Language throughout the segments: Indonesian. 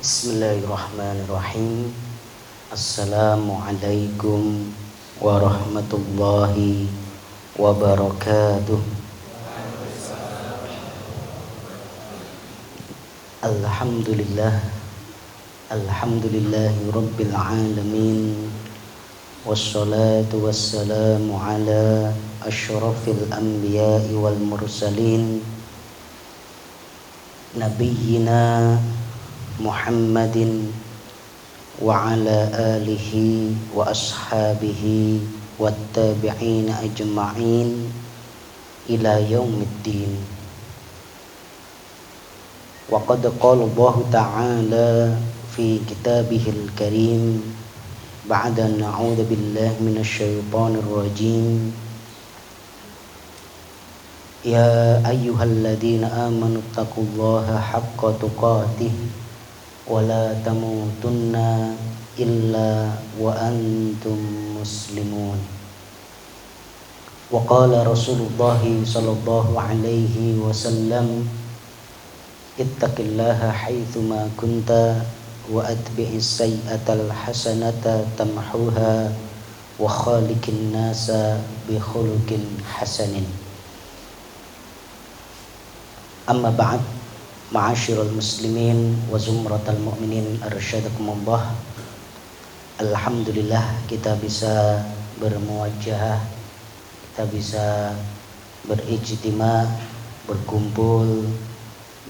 Bismillahirrahmanirrahim. Assalamualaikum warahmatullahi wabarakatuh. Alhamdulillah. Alhamdulillahi rabbil alamin. Wassalatu wassalamu ala asyrafil anbiya'i wal mursalin nabiyyina Muhammadin wa ala alihi wa ashabihi wattabi'ina ajma'in ila yaumiddin. Wa qad qala Allah ta'ala fi kitabihil karim ba'da na'udzu billahi minasy syaithanir rajim. Ya ayyuhalladzina amanu taqullaha haqqa tuqatih wa la tamutunna illa wa antum muslimun. Wa qala Rasulullah sallallahu alaihi wasallam, ittaqillaha haitsuma kunta wa atbi'is sayyi'atal hasanata tamhuha wa khaliqin nasa bi khuluqin hasanin. Amma ba'd, ma'asyiral muslimin wa zumratal mu'minin arsyadakumullah. Alhamdulillah kita bisa bermuwajahah, kita bisa berijtima, berkumpul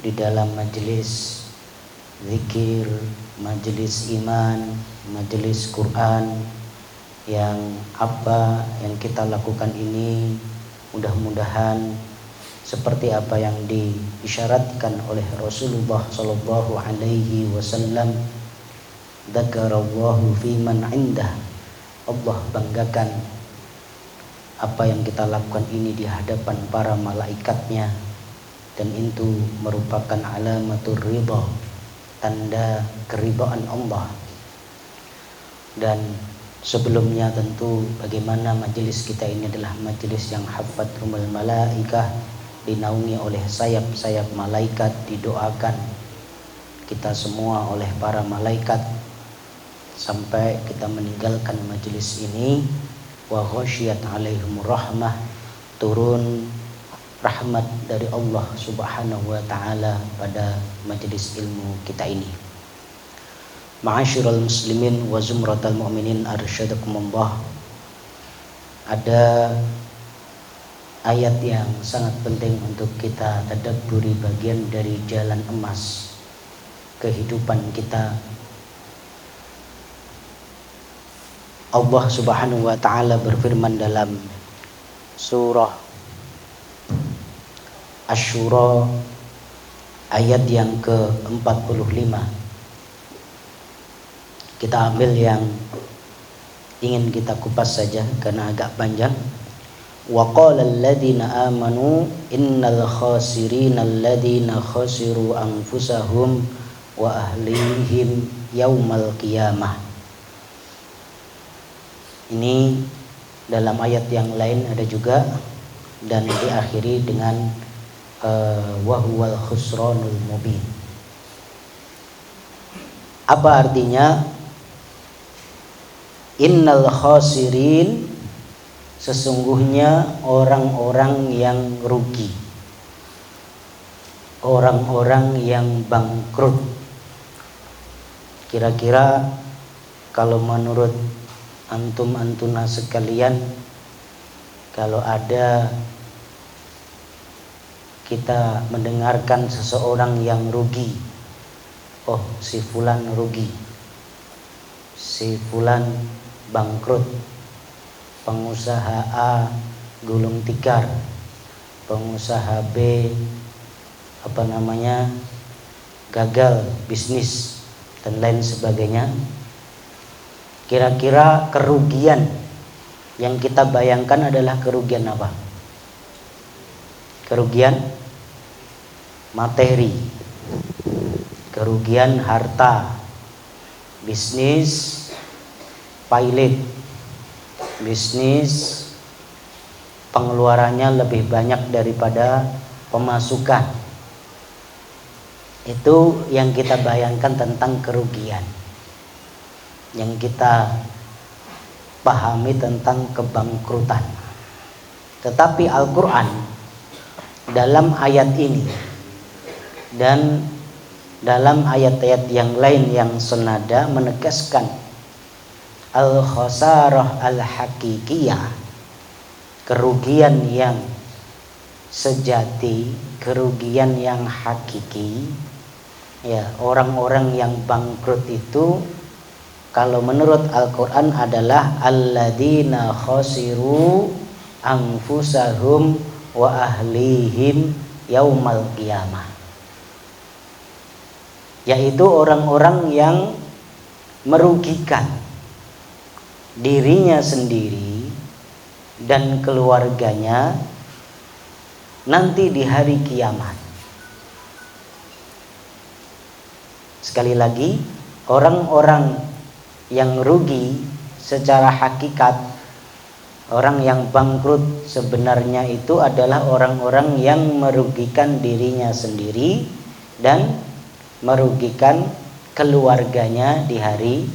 di dalam majelis zikir, majelis iman, majelis Quran, yang apa yang kita lakukan ini mudah-mudahan seperti apa yang diisyaratkan oleh Rasulullah sallallahu alaihi wasallam. Dzakarallahu fi man indah. Allah banggakan apa yang kita lakukan ini di hadapan para malaikatnya, dan itu merupakan alamatur ridha, tanda keridhaan Allah. Dan sebelumnya tentu bagaimana majelis kita ini adalah majelis yang hafathumul malaikah, dinaungi oleh sayap-sayap malaikat, didoakan kita semua oleh para malaikat sampai kita meninggalkan majelis ini. Wa ghasyiyat alaihimur rahmah, turun rahmat dari Allah subhanahu wa ta'ala pada majelis ilmu kita ini. Ma'asyiral muslimin wa zumratal mu'minin arsyadakumullah. Ada ayat yang sangat penting untuk kita tadabburi, bagian dari jalan emas kehidupan kita. Allah subhanahu wa ta'ala berfirman dalam surah Asy-Syura ayat yang ke-45. Kita ambil yang ingin kita kupas saja karena agak panjang. Wa qala alladziina aamanu innal khasirina alladziina khasiru anfusahum wa ahlihim yaumal qiyamah. Ini dalam ayat yang lain ada juga, dan diakhiri dengan wa huwal khusranul mubin. Apa artinya? Innal khasirin, sesungguhnya orang-orang yang rugi, orang-orang yang bangkrut. Kira-kira kalau menurut antum-antuna sekalian, kalau ada kita mendengarkan seseorang yang rugi, oh si fulan rugi, si fulan bangkrut, pengusaha A gulung tikar, pengusaha B gagal bisnis dan lain sebagainya. Kira-kira kerugian yang kita bayangkan adalah kerugian apa? Kerugian materi, kerugian harta, bisnis pilot, bisnis pengeluarannya lebih banyak daripada pemasukan. Itu yang kita bayangkan tentang kerugian, yang kita pahami tentang kebangkrutan. Tetapi Al-Quran dalam ayat ini dan dalam ayat-ayat yang lain yang senada menegaskan al-khasarah al-hakikiyah, kerugian yang sejati, kerugian yang hakiki. Ya, orang-orang yang bangkrut itu kalau menurut Al-Quran adalah alladzina khasiru anfusahum wa ahlihim yaumal qiyamah, yaitu orang-orang yang merugikan dirinya sendiri dan keluarganya nanti di hari kiamat. Sekali lagi, orang-orang yang rugi secara hakikat, orang yang bangkrut sebenarnya itu adalah orang-orang yang merugikan dirinya sendiri dan merugikan keluarganya di hari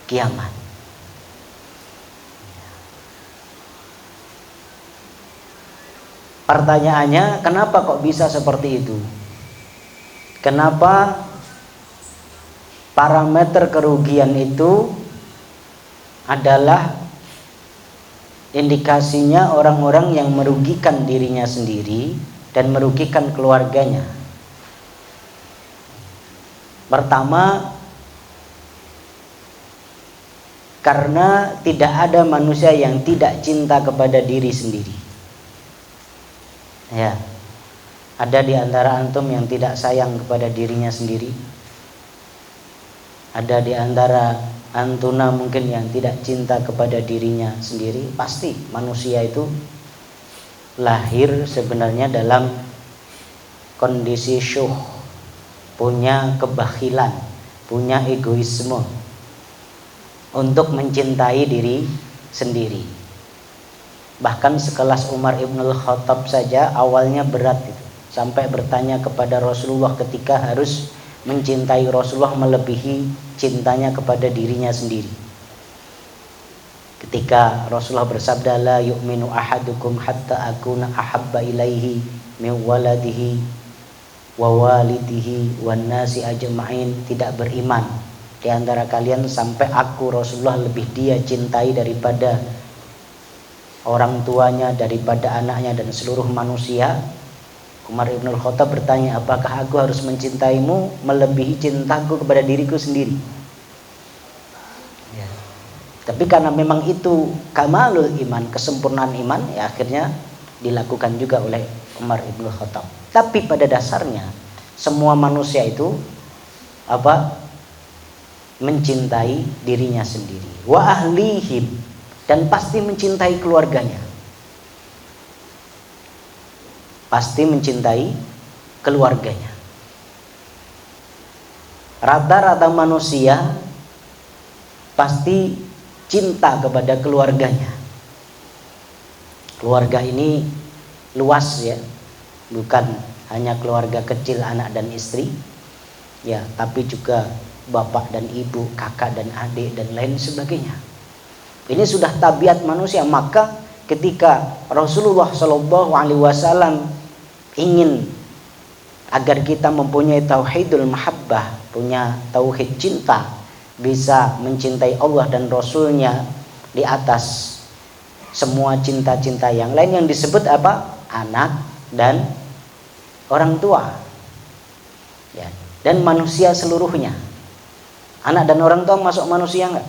kiamat. Pertanyaannya, kenapa kok bisa seperti itu? Kenapa parameter kerugian itu adalah indikasinya orang-orang yang merugikan dirinya sendiri dan merugikan keluarganya? Pertama, karena tidak ada manusia yang tidak cinta kepada diri sendiri. Ya, ada di antara antum yang tidak sayang kepada dirinya sendiri? Ada di antara antuna mungkin yang tidak cinta kepada dirinya sendiri? Pasti manusia itu lahir sebenarnya dalam kondisi syuh, punya kebakhilan, punya egoisme untuk mencintai diri sendiri. Bahkan sekelas Umar ibnul Khattab saja awalnya berat itu, sampai bertanya kepada Rasulullah ketika harus mencintai Rasulullah melebihi cintanya kepada dirinya sendiri. Ketika Rasulullah bersabda, la yu'minu ahadukum hatta akuna ahabba ilaihi min waladihi wa walidihi wan nasi ajma'in, tidak beriman di antara kalian sampai aku Rasulullah lebih dia cintai daripada orang tuanya, daripada anaknya dan seluruh manusia. Umar ibn Khattab bertanya, apakah aku harus mencintaimu melebihi cintaku kepada diriku sendiri? Ya. Tapi karena memang itu kamalul iman, kesempurnaan iman, ya akhirnya dilakukan juga oleh Umar ibn Khattab. Tapi pada dasarnya semua manusia itu mencintai dirinya sendiri. Wa ahlihim, dan pasti mencintai keluarganya. Pasti mencintai keluarganya. Rata-rata manusia pasti cinta kepada keluarganya. Keluarga ini luas ya, bukan hanya keluarga kecil anak dan istri, ya, tapi juga bapak dan ibu, kakak dan adik dan lain sebagainya. Ini sudah tabiat manusia. Maka ketika Rasulullah SAW ingin agar kita mempunyai tauhidul mahabbah, punya tauhid cinta, bisa mencintai Allah dan Rasulnya di atas semua cinta-cinta yang lain, yang disebut apa? Anak dan orang tua, ya, dan manusia seluruhnya. Anak dan orang tua masuk manusia enggak?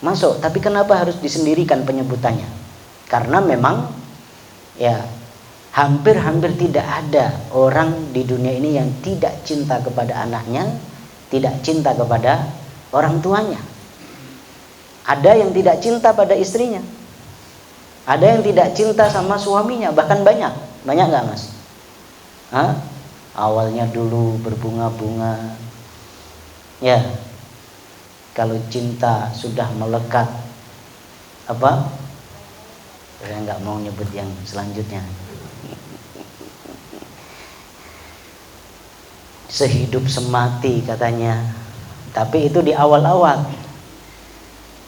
Masuk. Tapi kenapa harus disendirikan penyebutannya? Karena memang ya hampir-hampir tidak ada orang di dunia ini yang tidak cinta kepada anaknya, tidak cinta kepada orang tuanya. Ada yang tidak cinta pada istrinya, ada yang tidak cinta sama suaminya, bahkan banyak nggak mas? Awalnya dulu berbunga-bunga, ya, kalau cinta sudah melekat saya nggak mau nyebut yang selanjutnya. sehidup semati katanya. Tapi itu di awal-awal.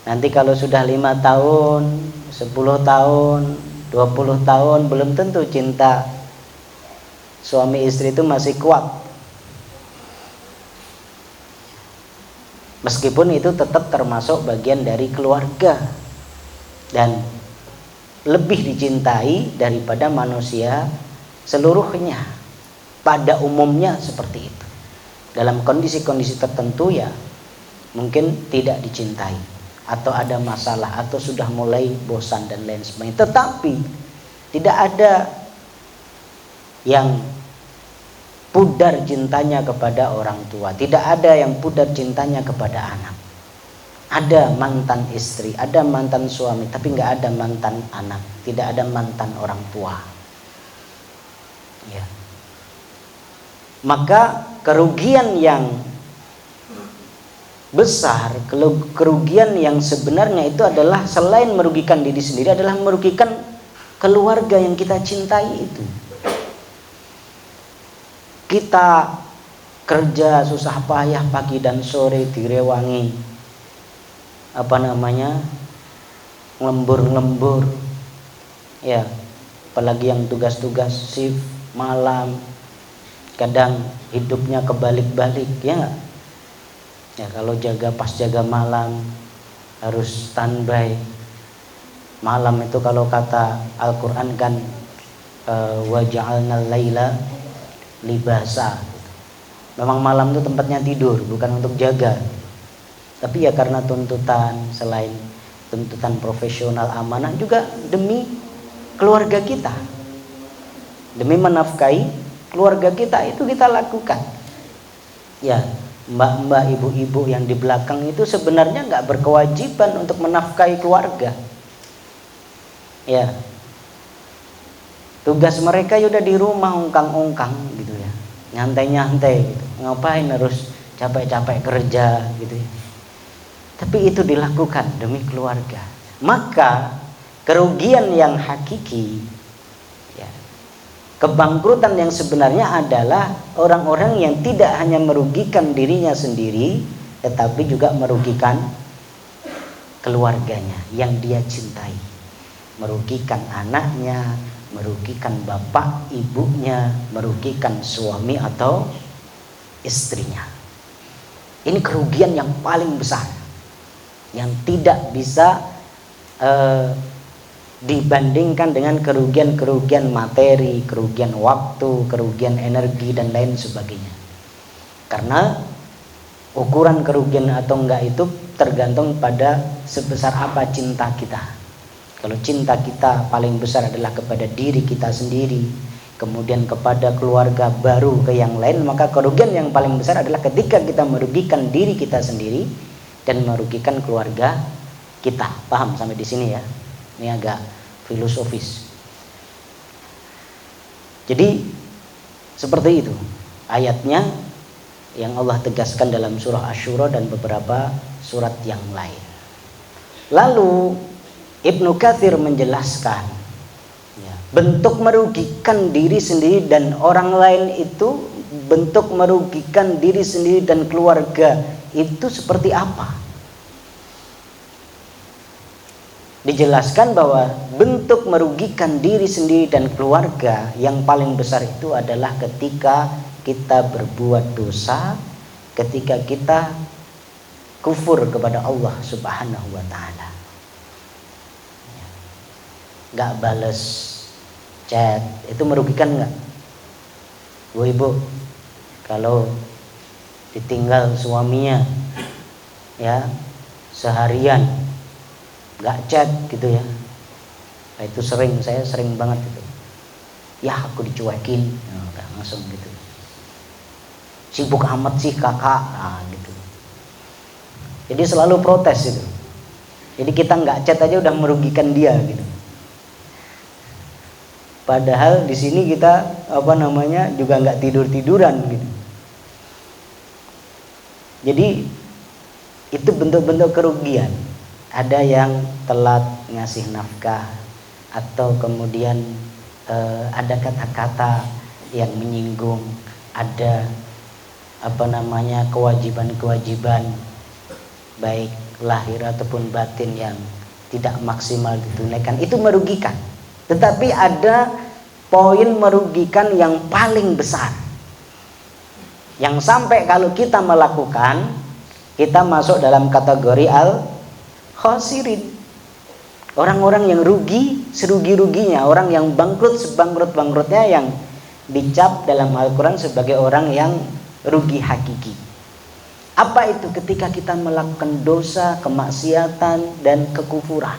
Nanti kalau sudah 5 tahun, 10 tahun, 20 tahun, belum tentu cinta suami istri itu masih kuat. Meskipun itu tetap termasuk bagian dari keluarga dan lebih dicintai daripada manusia seluruhnya. Pada umumnya seperti itu. Dalam kondisi-kondisi tertentu ya mungkin tidak dicintai, atau ada masalah, atau sudah mulai bosan dan lain sebagainya. Tetapi tidak ada yang pudar cintanya kepada orang tua, tidak ada yang pudar cintanya kepada anak. Ada mantan istri, ada mantan suami, tapi nggak ada mantan anak, tidak ada mantan orang tua. Ya. Maka kerugian yang besar, kerugian yang sebenarnya itu adalah selain merugikan diri sendiri, adalah merugikan keluarga yang kita cintai itu. Kita kerja susah payah pagi dan sore direwangi lembur ya, apalagi yang tugas-tugas shift malam, kadang hidupnya kebalik-balik ya. Ya, kalau pas jaga malam harus standby. Malam itu kalau kata Al-Qur'an kan wa ja'alnal laila libasa. Memang malam itu tempatnya tidur, bukan untuk jaga. Tapi ya karena tuntutan, selain tuntutan profesional amanah, juga demi keluarga kita, demi menafkahi keluarga kita, itu kita lakukan. Ya, mbak-mbak, ibu-ibu yang di belakang itu sebenarnya nggak berkewajiban untuk menafkahi keluarga. Ya, tugas mereka udah di rumah ungkang-ungkang gitu ya, nyantai-nyantai gitu. Ngapain harus capek-capek kerja gitu ya. Tapi itu dilakukan demi keluarga. Maka kerugian yang hakiki ya, kebangkrutan yang sebenarnya adalah orang-orang yang tidak hanya merugikan dirinya sendiri, tetapi juga merugikan keluarganya yang dia cintai, merugikan anaknya, merugikan bapak ibunya, merugikan suami atau istrinya. Ini kerugian yang paling besar, yang tidak bisa dibandingkan dengan kerugian-kerugian materi, kerugian waktu, kerugian energi dan lain sebagainya. Karena ukuran kerugian atau enggak itu tergantung pada sebesar apa cinta kita. Kalau cinta kita paling besar adalah kepada diri kita sendiri, kemudian kepada keluarga, baru ke yang lain, maka kerugian yang paling besar adalah ketika kita merugikan diri kita sendiri dan merugikan keluarga kita. Paham sampai di sini ya? Ini agak filosofis. Jadi seperti itu ayatnya yang Allah tegaskan dalam surah Asy-Syura dan beberapa surat yang lain. Lalu Ibnu Katsir menjelaskan ya, bentuk merugikan diri sendiri dan orang lain itu, bentuk merugikan diri sendiri dan keluarga itu seperti apa? Dijelaskan bahwa bentuk merugikan diri sendiri dan keluarga yang paling besar itu adalah ketika kita berbuat dosa, ketika kita kufur kepada Allah Subhanahu wa ta'ala. Gak bales chat, itu merugikan gak? Bu ibu, kalau ditinggal suaminya ya seharian gak chat gitu ya, nah, itu saya sering banget itu. Ya aku dicuekin, nah, langsung gitu. Sibuk amat sih kakak, nah, gitu. Jadi selalu protes itu. Jadi kita nggak chat aja udah merugikan dia gitu. Padahal di sini kita juga nggak tiduran gitu. Jadi itu bentuk-bentuk kerugian. Ada yang telat ngasih nafkah, atau kemudian ada kata-kata yang menyinggung, ada kewajiban-kewajiban baik lahir ataupun batin yang tidak maksimal ditunaikan, itu merugikan. Tetapi ada poin merugikan yang paling besar, yang sampai kalau kita melakukan, kita masuk dalam kategori al-khasirin, orang-orang yang rugi serugi-ruginya, orang yang bangkrut sebangkrut-bangkrutnya, yang dicap dalam Al-Quran sebagai orang yang rugi hakiki. Apa itu? Ketika kita melakukan dosa, kemaksiatan, dan kekufuran.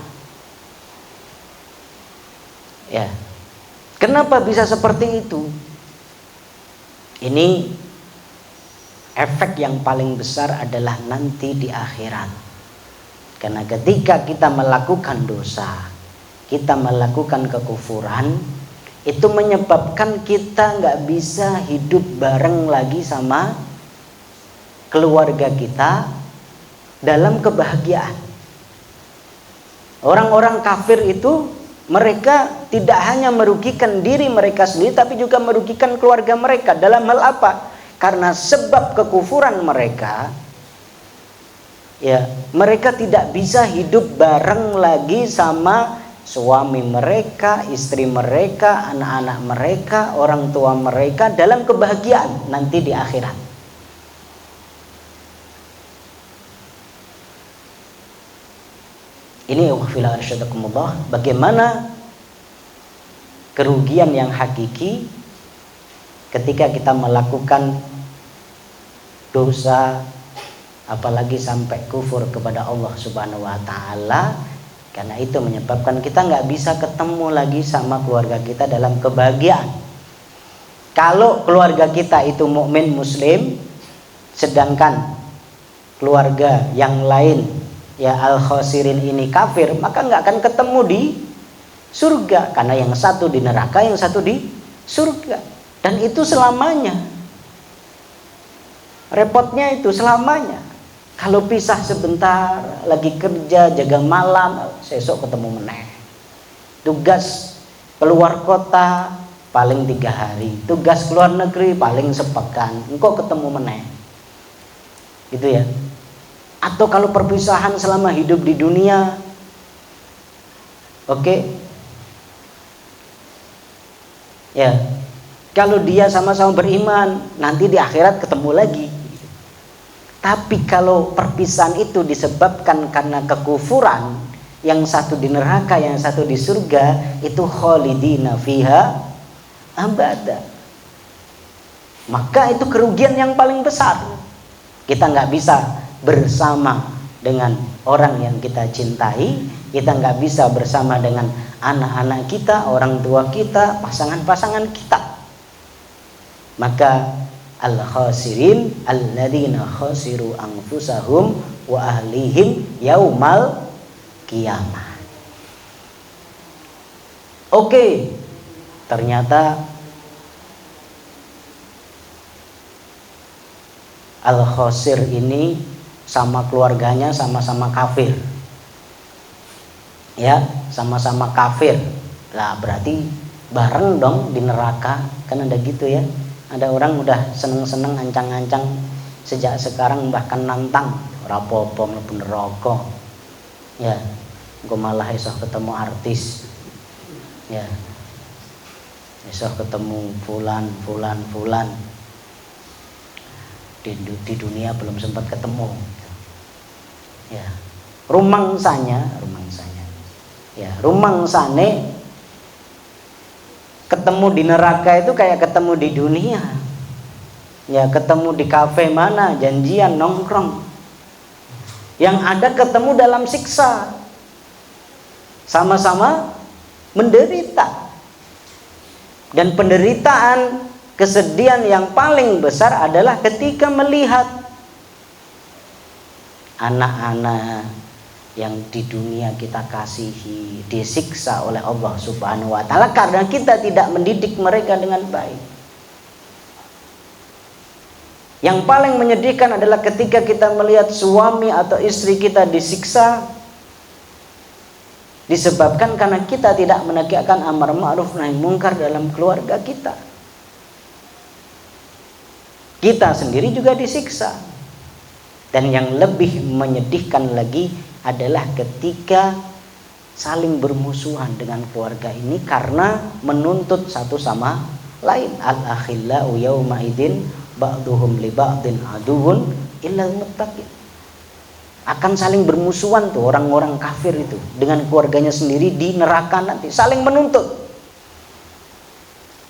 Ya, kenapa bisa seperti itu? Ini efek yang paling besar adalah nanti di akhirat. Karena ketika kita melakukan dosa, kita melakukan kekufuran, itu menyebabkan kita nggak bisa hidup bareng lagi sama keluarga kita dalam kebahagiaan. Orang-orang kafir itu, mereka tidak hanya merugikan diri mereka sendiri, tapi juga merugikan keluarga mereka. Dalam hal apa? Karena sebab kekufuran mereka, ya, mereka tidak bisa hidup bareng lagi sama suami mereka, istri mereka, anak-anak mereka, orang tua mereka dalam kebahagiaan nanti di akhirat. Ini wafila arsyadakumullah, bagaimana kerugian yang hakiki ketika kita melakukan dosa, apalagi sampai kufur kepada Allah Subhanahu wa taala. Karena itu menyebabkan kita nggak bisa ketemu lagi sama keluarga kita dalam kebahagiaan. Kalau keluarga kita itu mukmin muslim, sedangkan keluarga yang lain, ya al-khasirin ini kafir, maka nggak akan ketemu di surga. Karena yang satu di neraka, yang satu di surga. Dan itu selamanya. Repotnya itu selamanya. Kalau pisah sebentar, lagi kerja, jaga malam, sesok ketemu meneh. Tugas keluar kota paling 3 hari, tugas keluar negeri paling sepekan, engkau ketemu meneh. Gitu ya. Atau kalau perpisahan selama hidup di dunia, oke? Ya, kalau dia sama-sama beriman, nanti di akhirat ketemu lagi. Tapi kalau perpisahan itu disebabkan karena kekufuran, yang satu di neraka, yang satu di surga, itu khalidina fiha abada. Maka itu kerugian yang paling besar. Kita nggak bisa bersama dengan orang yang kita cintai, kita nggak bisa bersama dengan anak-anak kita, orang tua kita, pasangan-pasangan kita. Maka al-khasirin alladzina khasiru anfusahum wa ahlihim yaumal qiyamah. Oke, ternyata al-khasir ini sama keluarganya sama-sama kafir. Ya, sama-sama kafir. Lah berarti bareng dong di neraka, kan ada gitu ya. Ada orang udah seneng-seneng ancang-ancang sejak sekarang, bahkan nantang rapopo mlebu neraka. Ya, gue malah esok ketemu artis. Ya, esok ketemu fulan. Di dunia belum sempat ketemu. Ya, rumangsanya. Ya, rumangsane ketemu di neraka itu kayak ketemu di dunia. Ya, ketemu di kafe mana, janjian nongkrong. Yang ada ketemu dalam siksa. Sama-sama menderita. Dan penderitaan, kesedihan yang paling besar adalah ketika melihat anak-anak yang di dunia kita kasihi disiksa oleh Allah Subhanahu wa taala karena kita tidak mendidik mereka dengan baik. Yang paling menyedihkan adalah ketika kita melihat suami atau istri kita disiksa disebabkan karena kita tidak menegakkan amar ma'ruf nahi munkar dalam keluarga kita. kita sendiri juga disiksa. Dan yang lebih menyedihkan lagi adalah ketika saling bermusuhan dengan keluarga ini karena menuntut satu sama lain. Al-akhillau yawma idzin ba'duhum li ba'din aduwwun illal muttaqin. Akan saling bermusuhan tuh orang-orang kafir itu dengan keluarganya sendiri di neraka nanti, saling menuntut.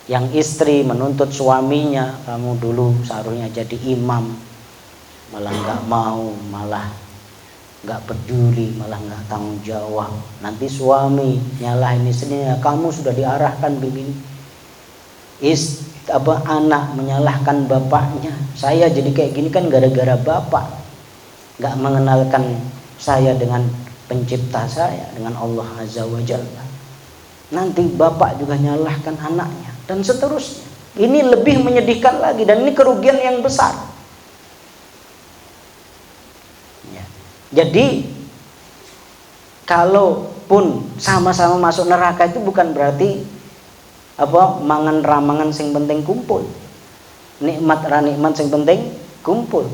Yang istri menuntut suaminya, kamu dulu seharusnya jadi imam, malah nggak mau, malah nggak peduli, malah nggak tanggung jawab. Nanti suami nyalahin istrinya, kamu sudah diarahkan begini. Anak menyalahkan bapaknya, saya jadi kayak gini kan gara-gara bapak nggak mengenalkan saya dengan pencipta saya, dengan Allah Azza wa Jalla. Nanti bapak juga nyalahkan anaknya dan seterusnya. Ini lebih menyedihkan lagi dan ini kerugian yang besar. Ya. Jadi kalaupun sama-sama masuk neraka itu bukan berarti mangan ramangan sing penting kumpul, nikmat ranikmat sing penting kumpul.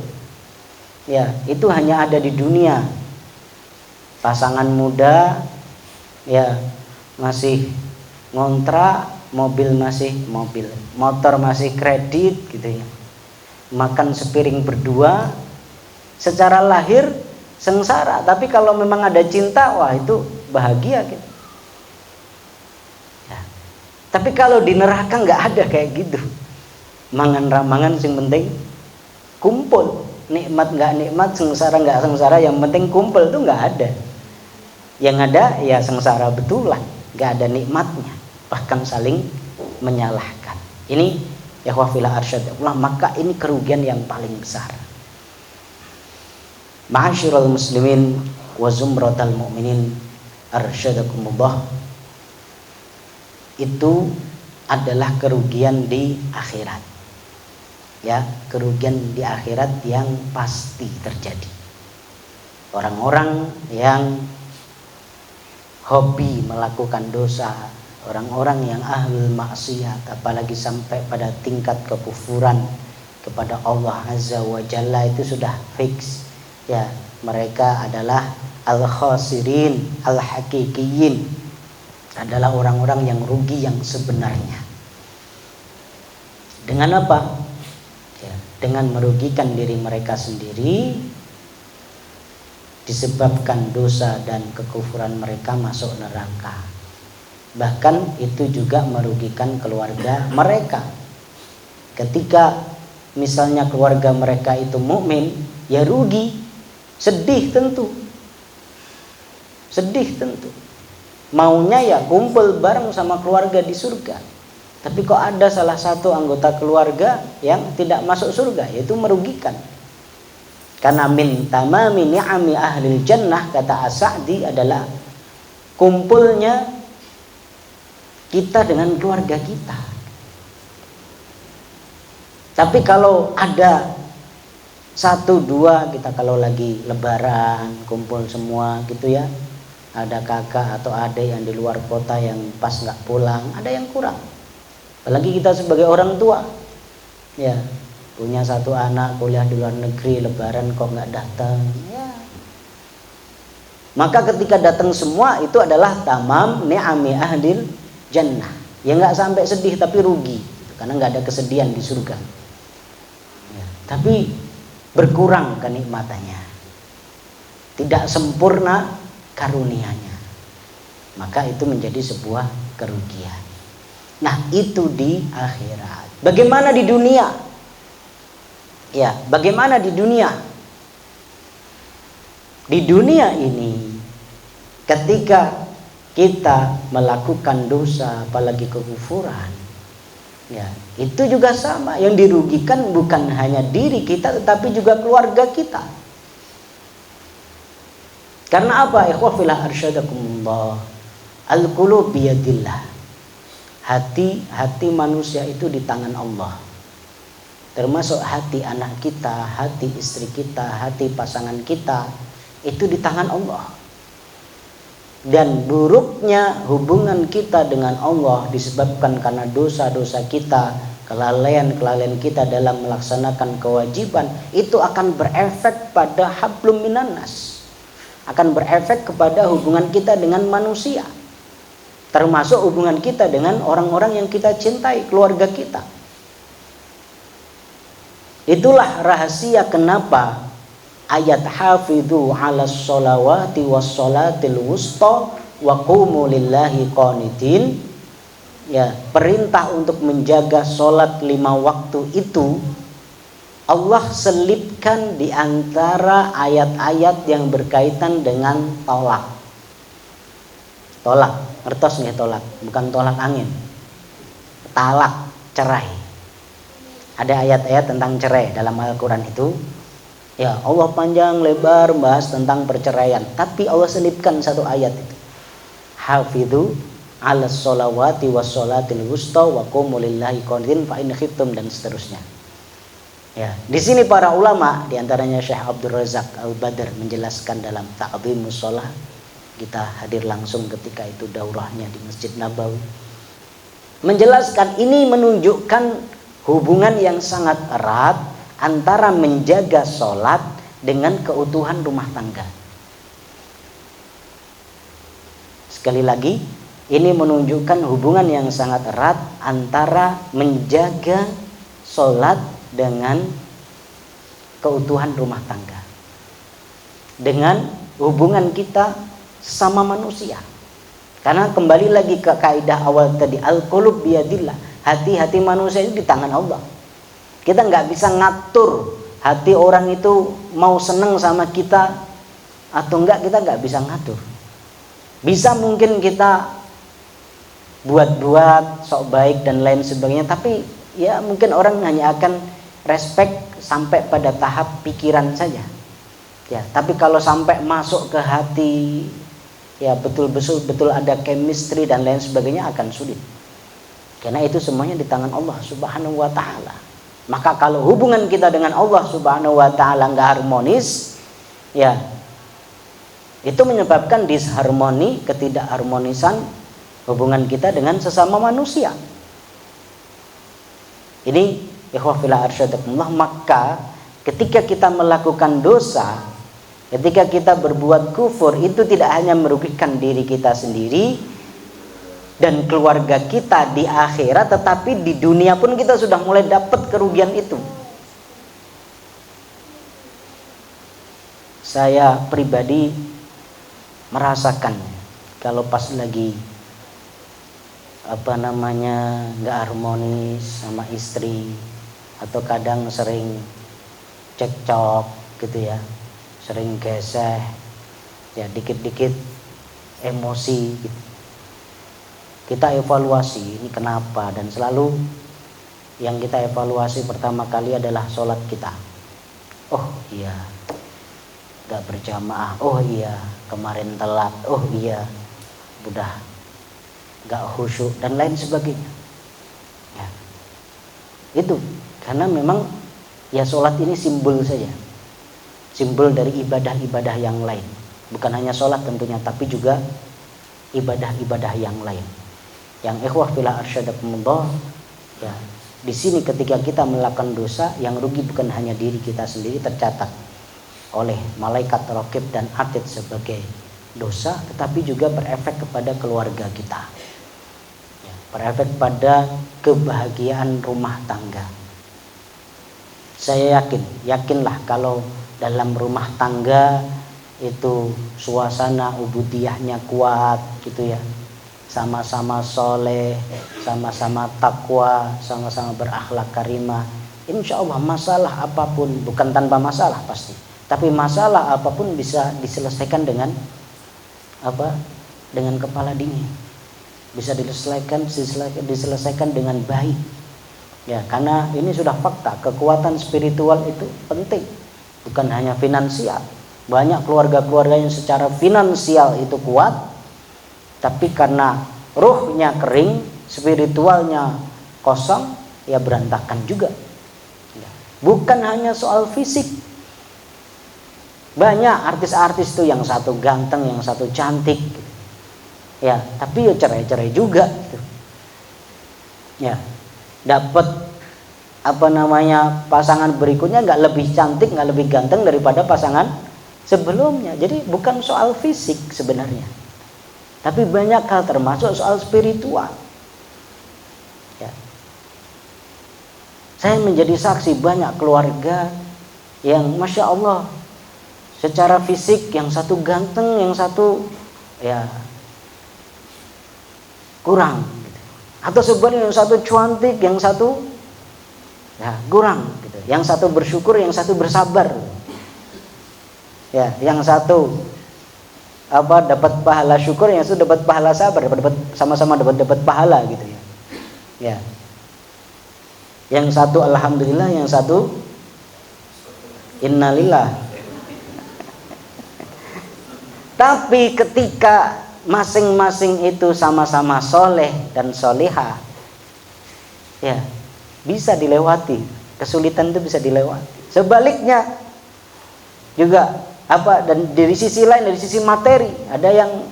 Ya, itu hanya ada di dunia. Pasangan muda ya masih ngontrak, mobil masih mobil, motor masih kredit gitu ya. Makan sepiring berdua, secara lahir sengsara, tapi kalau memang ada cinta, wah itu bahagia gitu. Ya. Tapi kalau di neraka nggak ada kayak gitu. Mangan ramangan sing penting kumpul. Nikmat nggak nikmat, sengsara nggak sengsara, yang penting kumpul, itu nggak ada. Yang ada ya sengsara betulan, nggak ada nikmatnya, bahkan saling menyalahkan. Ini ya wafilah arsyadullah, maka ini kerugian yang paling besar. Ma'asyiral muslimin wa zumratal mu'minin arsyadakumullah, itu adalah kerugian di akhirat. Ya, kerugian di akhirat yang pasti terjadi. Orang-orang yang hobi melakukan dosa, orang-orang yang ahlul maksiat, apalagi sampai pada tingkat kekufuran kepada Allah Azza wa Jalla, itu sudah fix. Ya, mereka adalah al-khasirin al-hakikiyin, adalah orang-orang yang rugi yang sebenarnya. Dengan apa? Dengan merugikan diri mereka sendiri, disebabkan dosa dan kekufuran mereka masuk neraka. Bahkan itu juga merugikan keluarga mereka. Ketika misalnya keluarga mereka itu mukmin, ya rugi, sedih tentu. Sedih tentu. Maunya ya kumpul bareng sama keluarga di surga. Tapi kok ada salah satu anggota keluarga yang tidak masuk surga, yaitu merugikan. Karena min tamami ni'ami ahlil jannah, kata As-Sa'di, adalah kumpulnya kita dengan keluarga kita. Tapi kalau ada satu dua, kita kalau lagi lebaran kumpul semua gitu ya, ada kakak atau adik yang di luar kota yang pas nggak pulang, ada yang kurang. Apalagi kita sebagai orang tua, ya punya satu anak kuliah di luar negeri, lebaran kok nggak datang, ya. Maka ketika datang semua itu adalah tamam ni'ami ahlil jannah. Ya nggak sampai sedih tapi rugi, karena nggak ada kesedihan di surga. Ya, tapi berkurang kenikmatannya, tidak sempurna karunianya. Maka itu menjadi sebuah kerugian. Nah, itu di akhirat. Bagaimana di dunia? Ya, bagaimana di dunia? Di dunia ini, ketika kita melakukan dosa, apalagi kekufuran, ya, itu juga sama. Yang dirugikan bukan hanya diri kita, tetapi juga keluarga kita. Karena apa? Ikhwafillah arsyadakumullah. Al-qulub biyadillah. Hati manusia itu di tangan Allah. Termasuk hati anak kita, hati istri kita, hati pasangan kita, itu di tangan Allah. Dan buruknya hubungan kita dengan Allah disebabkan karena dosa-dosa kita, kelalaian kita dalam melaksanakan kewajiban itu akan berefek pada hablum minan nas, akan berefek kepada hubungan kita dengan manusia, termasuk hubungan kita dengan orang-orang yang kita cintai, keluarga kita. Itulah rahasia kenapa ayat hafidhu 'alas sholawati was sholatil wusta wa qumu lillahi qanitin, ya, perintah untuk menjaga sholat 5 waktu itu Allah selipkan di antara ayat-ayat yang berkaitan dengan tolak. Tolak, ngertos nggih tolak? Bukan tolak angin. Talak, cerai. Ada ayat-ayat tentang cerai dalam Al-Quran itu. Ya, Allah panjang lebar bahas tentang perceraian, tapi Allah selipkan satu ayat itu. Hafidhu 'alas sholawati was sholatil wusta wa qumu lillahi qanitin fa in khiftum, dan seterusnya. Ya, di sini para ulama di antaranya Syekh Abdul Razak Al-Badr menjelaskan dalam Ta'dhimus Shalah. Kita hadir langsung ketika itu daurahnya di Masjid Nabawi. Menjelaskan ini menunjukkan hubungan yang sangat erat antara menjaga sholat dengan keutuhan rumah tangga. Sekali lagi, ini menunjukkan hubungan yang sangat erat antara menjaga sholat dengan keutuhan rumah tangga, dengan hubungan kita sama manusia. Karena kembali lagi ke kaidah awal tadi, al-qulub biyadillah, hati-hati manusia itu di tangan Allah. Kita nggak bisa ngatur hati orang itu mau seneng sama kita atau enggak, kita nggak bisa ngatur. Bisa mungkin kita buat-buat sok baik dan lain sebagainya, tapi ya mungkin orang hanya akan respect sampai pada tahap pikiran saja. Ya, tapi kalau sampai masuk ke hati, ya betul ada chemistry dan lain sebagainya, akan sulit. Karena itu semuanya di tangan Allah Subhanahu wa taala. Maka kalau hubungan kita dengan Allah Subhanahu wa taala enggak harmonis, ya itu menyebabkan disharmoni, ketidakharmonisan hubungan kita dengan sesama manusia. Ini ikhwah fillah arsyadakumullah, maka ketika kita melakukan dosa, ketika kita berbuat kufur, itu tidak hanya merugikan diri kita sendiri dan keluarga kita di akhirat, tetapi di dunia pun kita sudah mulai dapat kerugian itu. Saya pribadi merasakan kalau pas lagi nggak harmonis sama istri, atau kadang sering cekcok gitu ya, sering geseh, ya dikit-dikit emosi gitu. Kita evaluasi ini kenapa, dan selalu yang kita evaluasi pertama kali adalah sholat kita. Oh iya, gak berjamaah. Oh iya, kemarin telat. Oh iya, udah gak khusyuk dan lain sebagainya. Ya. Itu karena memang ya sholat ini simbol saja, simbol dari ibadah-ibadah yang lain. Bukan hanya sholat tentunya, tapi juga ibadah-ibadah yang lain. Yang ikhwah fillah arsyadakumullah, ya di sini ketika kita melakukan dosa, yang rugi bukan hanya diri kita sendiri, tercatat oleh malaikat raqib dan atid sebagai dosa, tetapi juga berefek kepada keluarga kita, ya, berefek pada kebahagiaan rumah tangga. Saya yakinlah kalau dalam rumah tangga itu suasana ubudiyahnya kuat gitu ya, sama-sama soleh, sama-sama takwa, sama-sama berakhlak karimah, insya Allah masalah apapun, bukan tanpa masalah pasti, tapi masalah apapun bisa diselesaikan dengan dengan kepala dingin, bisa diselesaikan dengan baik. Ya, karena ini sudah fakta, kekuatan spiritual itu penting, bukan hanya finansial. Banyak keluarga-keluarga yang secara finansial itu kuat, tapi karena ruhnya kering, spiritualnya kosong, ya berantakan juga. Bukan hanya soal fisik. Banyak artis-artis tuh yang satu ganteng, yang satu cantik, ya, tapi ya cerai-cerai juga gitu. Ya, dapat pasangan berikutnya nggak lebih cantik, nggak lebih ganteng daripada pasangan sebelumnya. Jadi bukan soal fisik sebenarnya, tapi banyak hal termasuk soal spiritual. Ya. Saya menjadi saksi banyak keluarga yang Masya Allah secara fisik yang satu ganteng, yang satu ya kurang gitu. Atau sebenarnya yang satu cantik, yang satu ya kurang gitu. Yang satu bersyukur, yang satu bersabar. Ya, yang satu dapat pahala syukur, yang satu dapat pahala sabar, dapat sama-sama dapat pahala gitu ya. Ya. Yang satu alhamdulillah, yang satu innalillah. Tapi ketika masing-masing itu sama-sama soleh dan solihah, ya bisa dilewati, kesulitan itu bisa dilewati. Sebaliknya juga dan dari sisi lain, dari sisi materi, ada yang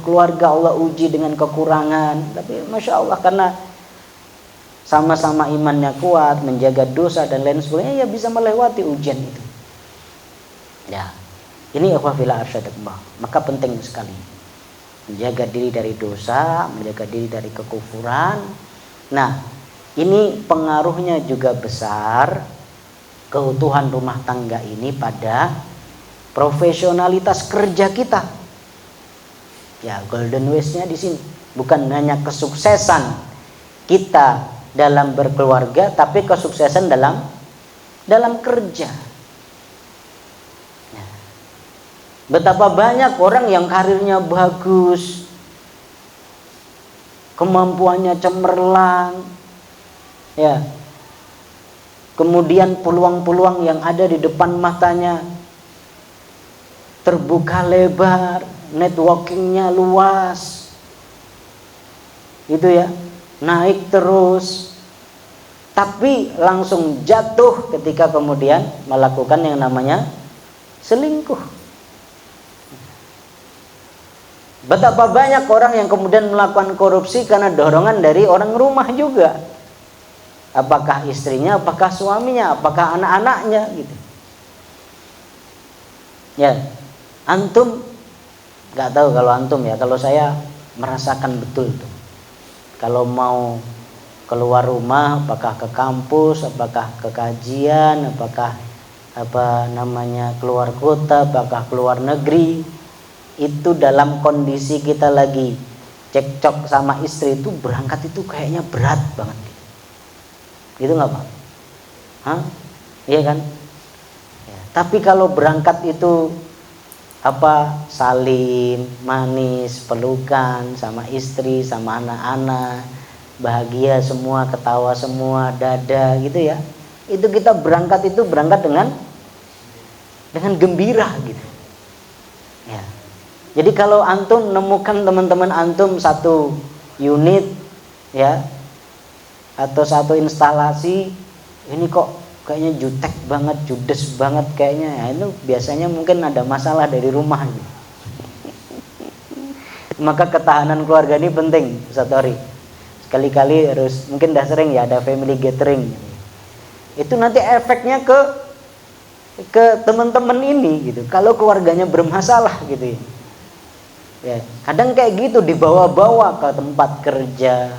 keluarga Allah uji dengan kekurangan, tapi Masya Allah karena sama-sama imannya kuat, menjaga dosa dan lain sebagainya, ya bisa melewati ujian itu. Ya, ini akhwafillah arsyadakumullah. Maka penting sekali menjaga diri dari dosa, menjaga diri dari kekufuran. Nah, ini pengaruhnya juga besar keutuhan rumah tangga ini pada profesionalitas kerja kita. Ya, golden ways-nya di sini bukan hanya kesuksesan kita dalam berkeluarga, tapi kesuksesan dalam kerja. Ya. Betapa banyak orang yang karirnya bagus, kemampuannya cemerlang, ya. Kemudian peluang-peluang yang ada di depan matanya terbuka lebar, networkingnya luas, gitu ya, naik terus, tapi langsung jatuh ketika kemudian melakukan yang namanya selingkuh. Betapa banyak orang yang kemudian melakukan korupsi karena dorongan dari orang rumah juga. Apakah istrinya, apakah suaminya, apakah anak-anaknya gitu. Ya, antum nggak tahu kalau antum ya, kalau saya merasakan betul tuh. Kalau mau keluar rumah, apakah ke kampus, apakah ke kajian, apakah keluar kota, apakah keluar negeri, itu dalam kondisi kita lagi cekcok sama istri itu berangkat itu kayaknya berat banget. Itu nggak Pak? Hah? Iya kan? Ya, tapi kalau berangkat itu salin, manis, pelukan sama istri, sama anak-anak, bahagia semua, ketawa semua, dada gitu ya. Itu kita berangkat dengan gembira gitu. Ya. Jadi kalau antum menemukan teman-teman antum satu unit ya, atau satu instalasi, ini kok kayaknya jutek banget, judes banget kayaknya, ya itu biasanya mungkin ada masalah dari rumah gitu. Maka ketahanan keluarga ini penting, Ustaz Tori. Sekali-kali harus, mungkin udah sering ya ada family gathering. Itu nanti efeknya ke teman-teman ini gitu. Kalau keluarganya bermasalah gitu ya. Ya, kadang kayak gitu dibawa-bawa ke tempat kerja.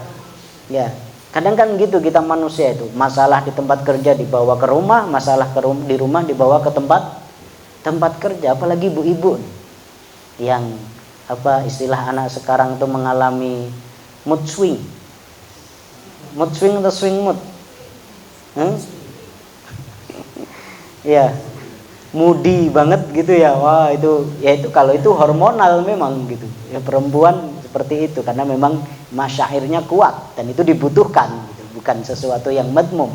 Ya, kadang kan gitu kita manusia itu, masalah di tempat kerja dibawa ke rumah, masalah di rumah dibawa ke tempat kerja. Apalagi ibu-ibu yang istilah anak sekarang itu mengalami mood swing atau swing mood, ya, moody banget gitu ya. Wah itu kalau itu hormonal memang gitu ya, perempuan seperti itu karena memang masyairnya kuat dan itu dibutuhkan gitu, bukan sesuatu yang madmum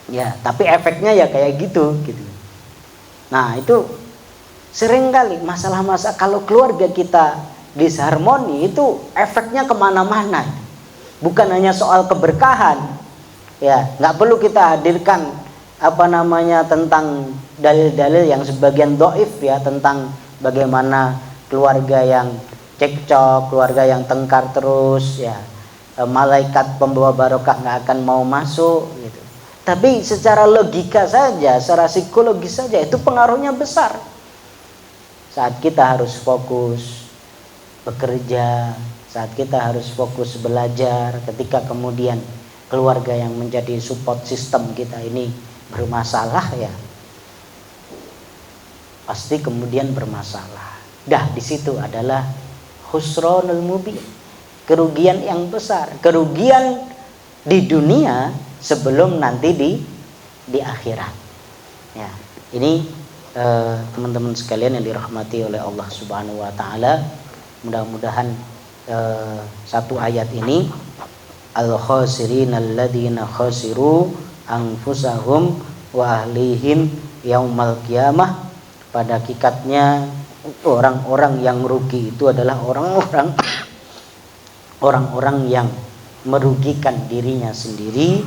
ya, tapi efeknya ya kayak gitu. Nah itu sering kali masalah-masalah kalau keluarga kita disharmoni itu efeknya kemana-mana, bukan hanya soal keberkahan ya. Nggak perlu kita hadirkan tentang dalil-dalil yang sebagian dhaif ya, tentang bagaimana keluarga yang cekcok, keluarga yang tengkar terus ya, malaikat pembawa barokah nggak akan mau masuk gitu. Tapi secara logika saja, secara psikologis saja itu pengaruhnya besar. Saat kita harus fokus bekerja, saat kita harus fokus belajar, ketika kemudian keluarga yang menjadi support system kita ini bermasalah ya, pasti kemudian bermasalah. Dah di situ adalah khusranul mubin, kerugian yang besar, kerugian di dunia sebelum nanti di akhirat. Ya, ini teman-teman sekalian yang dirahmati oleh Allah Subhanahu wa taala, mudah-mudahan satu ayat ini al-khasirin alladzina khasiru anfusahum wa ahlihim yaumal qiyamah, pada hakikatnya orang-orang yang rugi itu adalah orang-orang yang merugikan dirinya sendiri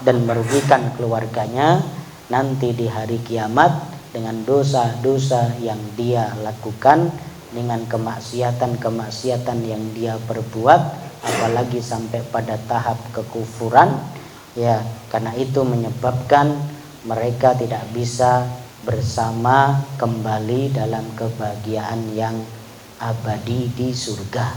dan merugikan keluarganya nanti di hari kiamat dengan dosa-dosa yang dia lakukan, dengan kemaksiatan-kemaksiatan yang dia perbuat, apalagi sampai pada tahap kekufuran ya. Karena itu menyebabkan mereka tidak bisa bersama kembali dalam kebahagiaan yang abadi di surga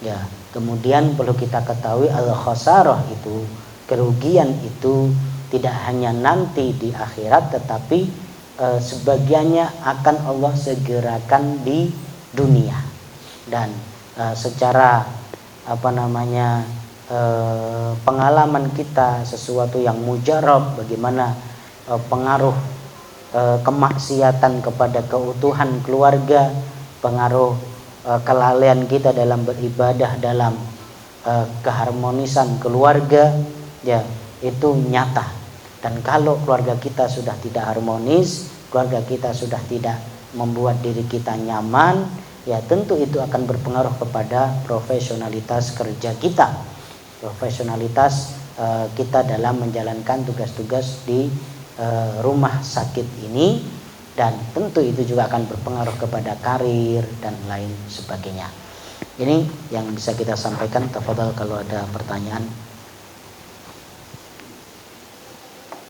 ya. Kemudian perlu kita ketahui al-khasarah itu, kerugian itu tidak hanya nanti di akhirat, tetapi sebagiannya akan Allah segerakan di dunia. Dan secara pengalaman kita, sesuatu yang mujarab, bagaimana pengaruh kemaksiatan kepada keutuhan keluarga, pengaruh kelalaian kita dalam beribadah, dalam keharmonisan keluarga ya, itu nyata. Dan kalau keluarga kita sudah tidak harmonis, keluarga kita sudah tidak membuat diri kita nyaman ya, tentu itu akan berpengaruh kepada profesionalitas kerja kita, profesionalitas kita dalam menjalankan tugas-tugas di rumah sakit ini, dan tentu itu juga akan berpengaruh kepada karir dan lain sebagainya. Ini yang bisa kita sampaikan. Tafadhal kalau ada pertanyaan.